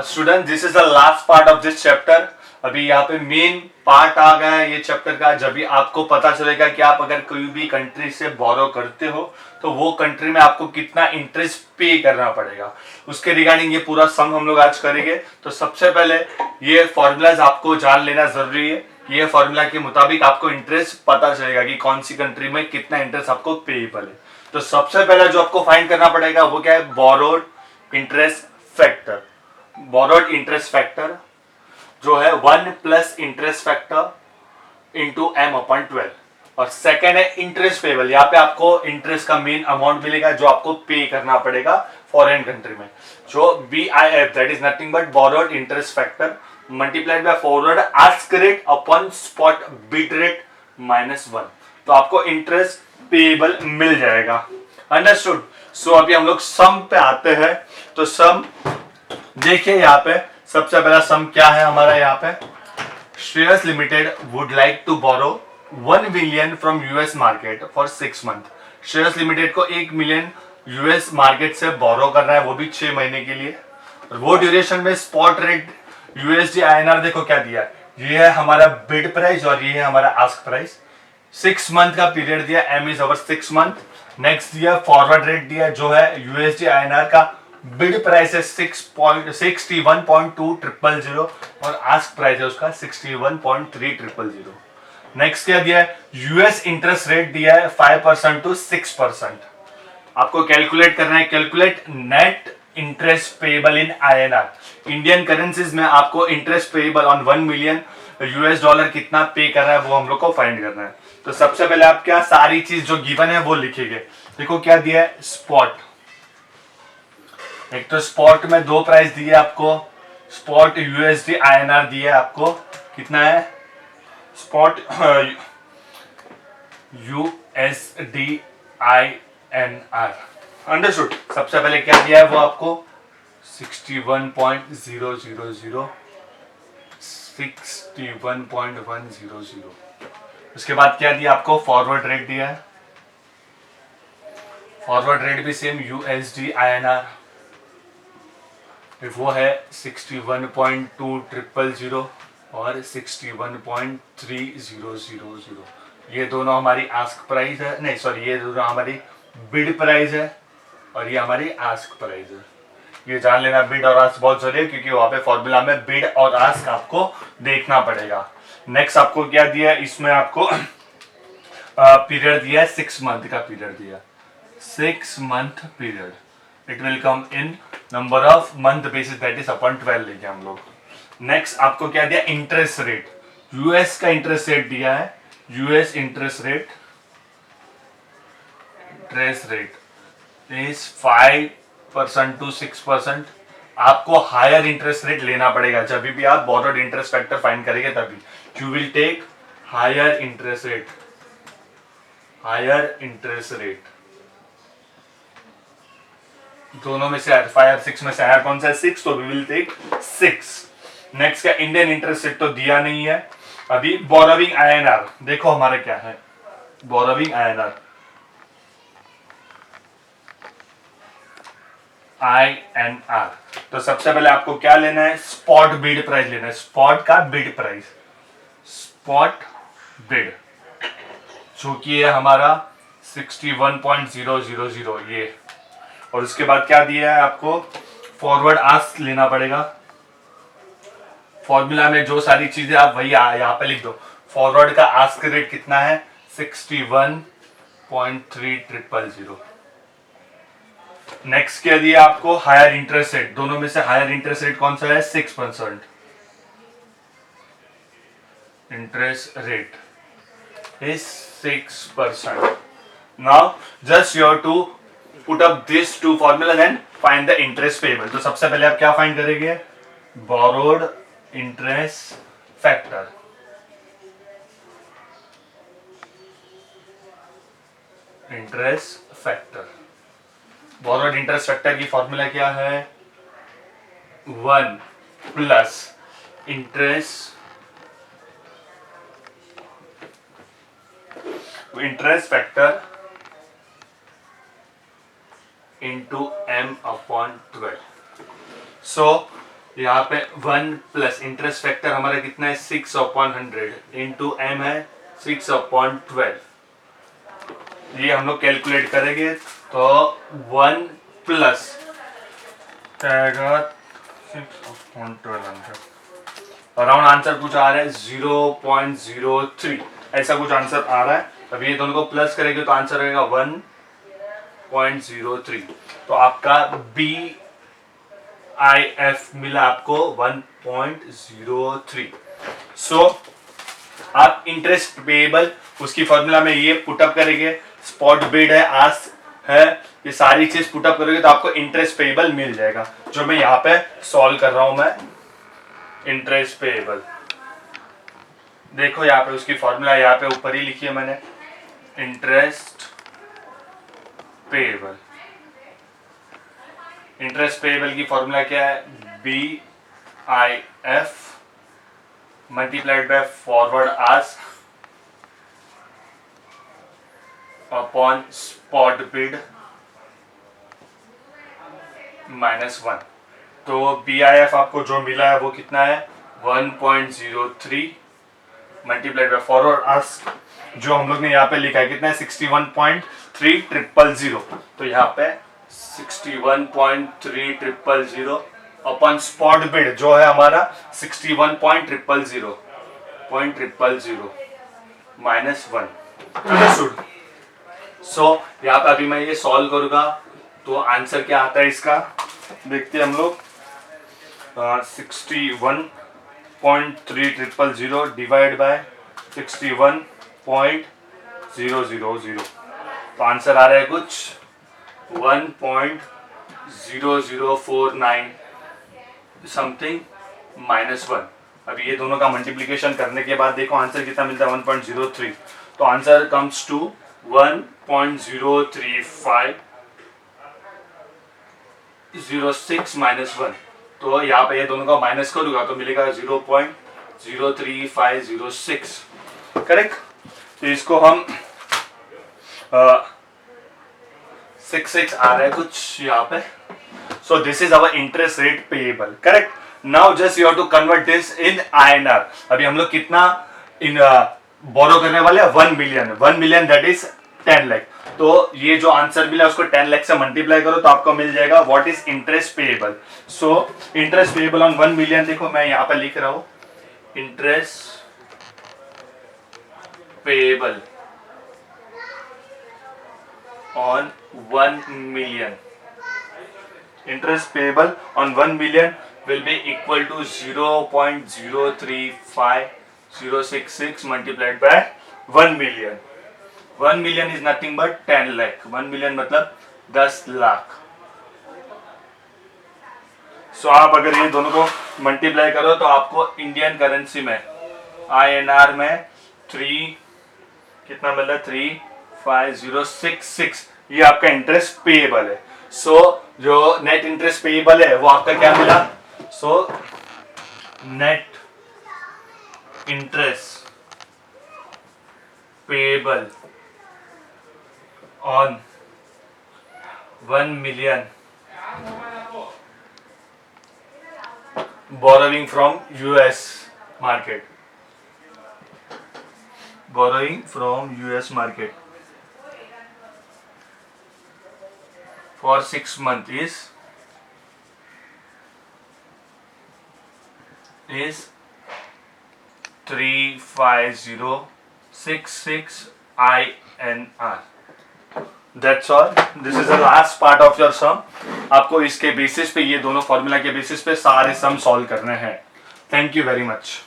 Student, this is the last part of this chapter. अभी यहाँ पे मेन पार्ट आ गया है ये चैप्टर का। जब भी आपको पता चलेगा कि आप अगर कोई भी कंट्री से बोरो करते हो तो वो कंट्री में आपको कितना इंटरेस्ट पे करना पड़ेगा, उसके रिगार्डिंग ये पूरा सम हम लोग आज करेंगे। तो सबसे पहले ये फॉर्मूलाज आपको जान लेना जरूरी है। ये फॉर्मूला के मुताबिक आपको इंटरेस्ट पता चलेगा कि कौन सी कंट्री में कितना इंटरेस्ट आपको पेएबल है। तो सबसे पहले जो आपको फाइंड करना पड़ेगा वो क्या है, borrowed interest factor. Borrowed interest factor जो है 1 plus interest factor into M upon 12। और सेकेंड है इंटरेस्ट पेबल। यहाँ पे आपको इंटरेस्ट का मेन अमाउंट मिलेगा जो आपको पे करना पड़ेगा फॉरेन कंट्री में, जो BIF, that is nothing but borrowed interest factor multiplied by forward ask rate upon spot bid rate -1। तो आपको इंटरेस्ट पेबल मिल जाएगा। अंडरस्टूड। सो अभी हम लोग सम पे आते हैं। तो सम देखिए, यहाँ पे सबसे पहला सम क्या है हमारा। यहाँ पे Shreyas limited would like to borrow 1 million from US market for 6 month. Shreyas limited को 1 मिलियन US मार्केट से बोरो करना है, वो भी 6 महीने के लिए। और वो ड्यूरेशन में स्पॉट रेट USD INR देखो क्या दिया, ये है हमारा बिड प्राइस और ये है हमारा आस्क प्राइस। 6 मंथ का पीरियड दिया, M is over 6 month. Next दिया फॉरवर्ड रेट दिया जो है USD INR का बिड प्राइस है 61.2000 और आस्क प्राइस है उसका 61.3000। नेक्स्ट क्या दिया है, US इंटरेस्ट रेट दिया है 5% to 6%। आपको कैलकुलेट करना है, कैलकुलेट नेट इंटरेस्ट पेएबल इन INR। इंडियन करेंसीज में आपको interest payable on 1 million US dollar कितना पे कर रहा है वो हम लोग को फाइंड करना है। तो सबसे पहले आप क्या सारी चीज जो गिवन है वो लिखेंगे। देखो क्या दिया है, स्पॉट। एक तो स्पॉट में 2 प्राइस दिए आपको। स्पॉट USD INR दिया आपको कितना है, स्पॉट USD INR। अंडरस्टूड। सबसे पहले क्या दिया है वो आपको 61.000, 61.100। उसके बाद क्या दिया आपको, फॉरवर्ड रेट दिया है। फॉरवर्ड रेट भी सेम USD INR, वो है 61.2000 और 61.3000। ये दोनों हमारी आस्क प्राइस है, नहीं सॉरी, ये दोनों हमारी बिड प्राइस है और ये हमारी आस्क प्राइस है। ये जान लेना, बिड और आस्क बहुत जरूरी है क्योंकि वहां पे फॉर्मूला में बिड और आस्क आपको देखना पड़ेगा। नेक्स्ट आपको क्या दिया है, इसमें आपको पीरियड दिया है 6 मंथ का पीरियड दिया, 6 month period. It will come in number of month basis, that is upon 12 लेंगे हम लोग। नेक्स्ट आपको क्या दिया, इंटरेस्ट रेट। US का इंटरेस्ट रेट दिया है, US interest rate is 5% to 6%। आपको हायर इंटरेस्ट रेट लेना पड़ेगा जब भी आप बोरोड इंटरेस्ट फैक्टर फाइंड करेंगे, तभी you will take higher interest rate. Higher interest rate दोनों में से 5 और 6 में से हायर कौन सा है, 6, तो वी विल टेक 6। नेक्स्ट का इंडियन इंटरेस्ट रेट तो दिया नहीं है अभी। बोरोविंग INR देखो हमारा क्या है, बोरोविंग INR तो सबसे पहले आपको क्या लेना है, स्पॉट बिड प्राइस लेना है। स्पॉट का बिड प्राइस, स्पॉट बिड जो कि है हमारा 61.000 ये। और उसके बाद क्या दिया है आपको, फॉरवर्ड आस्क लेना पड़ेगा। फॉर्मूला में जो सारी चीजें आप वही यहाँ पे लिख दो। फॉरवर्ड का आस्क रेट कितना है, 61.3000। नेक्स्ट क्या दिया आपको, हायर इंटरेस्ट रेट। दोनों में से हायर इंटरेस्ट रेट कौन सा है, 6%। Interest rate is 6%. Now just you have to put up these two formulas and find the interest payable. तो सबसे पहले आप क्या फाइंड करेंगे, borrowed interest factor। Interest factor, borrowed interest factor की फॉर्मूला क्या है, 1 plus interest factor into M upon 12। सो यहाँ पे 1 प्लस इंटरेस्ट फैक्टर हमारा कितना है 6/100 इंटू एम है 6/12। ये हम लोग कैलकुलेट करेंगे तो 1 प्लस अराउंड आंसर कुछ आ रहा है 0.03, ऐसा कुछ आंसर आ रहा है। अब ये दोनों को प्लस करेंगे तो आंसर रहेगा 1.03। तो आपका BIF मिला आपको 1.03। सो आप इंटरेस्ट पेएबल उसकी फॉर्मूला में ये पुटअप करेंगे, स्पॉट बिड है, आस्क है, ये सारी चीज पुटअप करोगे तो आपको इंटरेस्ट पेएबल मिल जाएगा, जो मैं यहाँ पे सॉल्व कर रहा हूं। मैं इंटरेस्ट पेएबल देखो यहाँ पे उसकी फॉर्मूला यहाँ पे ऊपर ही लिखी है मैंने, इंटरेस्ट पेएबल। इंटरेस्ट पेएबल की फॉर्मूला क्या है, BIF multiplied by forward ask upon spot bid -1। तो BIF आपको जो मिला है वो कितना है 1.03 मल्टीप्लाइड बाय फॉरवर्ड आस्क, जो हम लोग ने यहाँ पे लिखा है कितना है 61.3000। तो यहाँ पे 61.3000 अपन स्पॉट बिड जो है हमारा 61.000 -1। अंडरस्टूड। सो यहाँ पे अभी मैं ये सॉल्व करूंगा तो आंसर क्या आता है इसका, देखते हैं हम लोग। 61.3000 डिवाइड बाय 61.000, तो आंसर आ रहा है कुछ 1.0049 समथिंग -1। अभी ये दोनों का मल्टीप्लिकेशन करने के बाद देखो आंसर कितना मिलता है 1.03। तो आंसर कम्स टू 1.03506 -1। तो यहाँ पे ये दोनों का माइनस करूंगा तो मिलेगा 0.03506, करेक्ट। तो इसको हम 66 आ रहा है कुछ यहाँ पे। So this is our interest rate payable, correct. Now just you have to convert this in INR। अभी हम लोग कितना इन बोरो करने वाले हैं 1 million. 1 million that is 10 lakh. तो ये जो आंसर मिला उसको 10 लाख से मल्टीप्लाई करो तो आपको मिल जाएगा what is interest payable. So interest payable on 1 million, देखो मैं यहाँ पे लिख रहा हूं interest payable on 1 million. Interest payable on 1 million will be equal to 0.035066 multiplied by 1 million. 1 million is nothing but 10 lakh. 1 million मतलब 10 लाख। सो आप अगर ये दोनों को मल्टीप्लाई करो तो आपको इंडियन करेंसी में INR में 3 कितना मिल रहा है 35066, ये आपका इंटरेस्ट पेएबल है। सो जो नेट इंटरेस्ट पेएबल है वो आपका क्या मिला, so net interest payable on 1 million borrowing from US market, borrowing from US market for 6 months is 35066 INR। That's all. This is the last part of your sum. आपको इसके basis पे ये दोनों फॉर्मूला के बेसिस पे सारे sum solve करने हैं। Thank you very much.